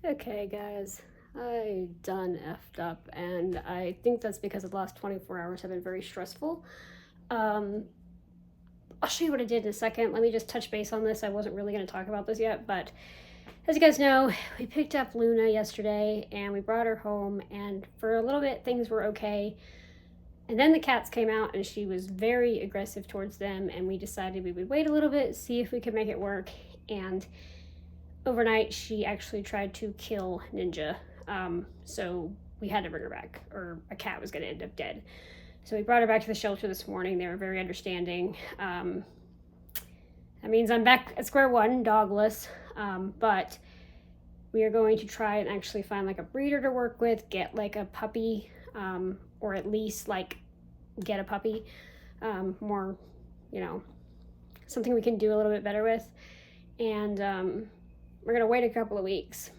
Okay, guys, I done effed up, and I think that's because the last 24 hours have been very stressful. Um, I'll show you what I did in a second. Let me just touch base on this. I wasn't really going to talk about this yet, but as you guys know, we picked up Luna yesterday and we brought her home, and for a little bit, things were okay. And then the cats came out, and she was very aggressive towards them, and we decided we would wait a little bit, see if we could make it work. And overnight, she actually tried to kill Ninja. So we had to bring her back, or a cat was going to end up dead. So we brought her back to the shelter this morning. They were very understanding. That means I'm back at square one, dogless. But we are going to try and actually find like a breeder to work with, get like a puppy, or at least like get a puppy. More, you know, something we can do a little bit better with. And we're going to wait a couple of weeks.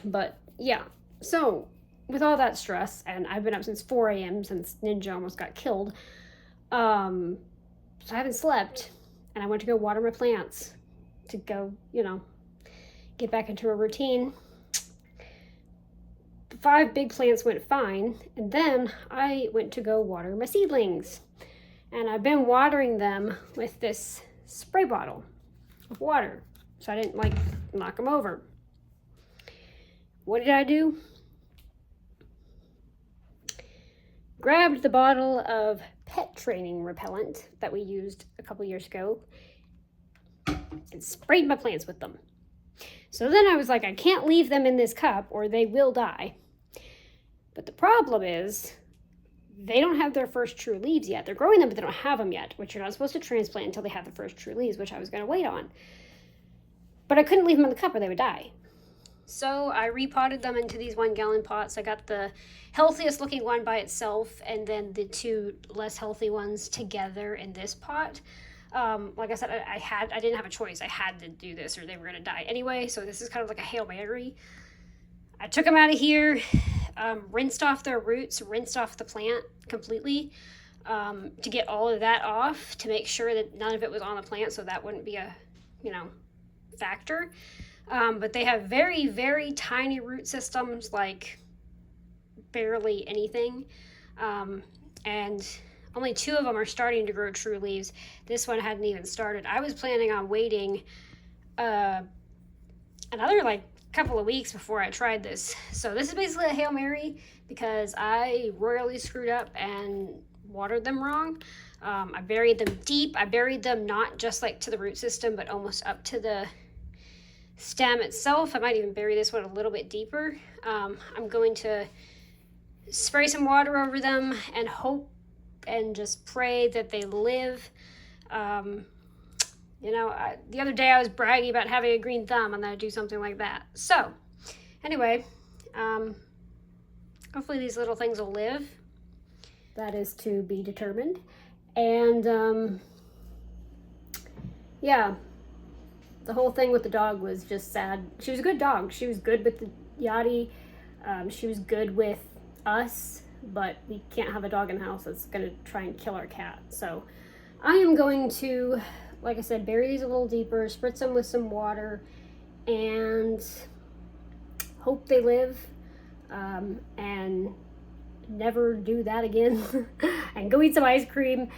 But yeah, so with all that stress, and I've been up since 4 a.m. since Ninja almost got killed, so I haven't slept, and I went to go water my plants to go, get back into a routine. The 5 big plants went fine, and then I went to go water my seedlings. And I've been watering them with this spray bottle of water, so I didn't knock them over. What did I do? Grabbed the bottle of pet training repellent that we used a couple years ago and sprayed my plants with them. So then I was like, I can't leave them in this cup or they will die. But the problem is they don't have their first true leaves yet. They're growing them, but they don't have them yet, which you're not supposed to transplant until they have the first true leaves, which I was going to wait on. But I couldn't leave them in the cup or they would die. So I repotted them into these 1-gallon pots. I got the healthiest looking one by itself and then the 2 less healthy ones together in this pot. Like I said, I didn't have a choice. I had to do this or they were going to die anyway. So this is kind of like a Hail Mary. I took them out of here, rinsed off their roots, rinsed off the plant completely, to get all of that off, to make sure that none of it was on the plant, so that wouldn't be a, factor. But they have very, very tiny root systems, like barely anything. And only 2 of them are starting to grow true leaves. This one hadn't even started. I was planning on waiting another couple of weeks before I tried this. So this is basically a Hail Mary because I royally screwed up and watered them wrong. I buried them deep. I buried them not just to the root system, but almost up to the stem itself. I might even bury this one a little bit deeper. I'm going to spray some water over them and hope and just pray that they live. The other day I was bragging about having a green thumb, and then I do something like that. So, anyway, hopefully these little things will live. That is to be determined. And, yeah, the whole thing with the dog was just sad. She was a good dog. She was good with the Yachty. She was good with us, but we can't have a dog in the house that's going to try and kill our cat. So I am going to, like I said, bury these a little deeper, spritz them with some water, and hope they live, and never do that again, and go eat some ice cream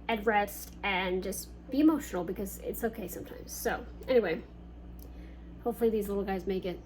and rest and just be emotional because it's okay sometimes. So anyway, hopefully these little guys make it.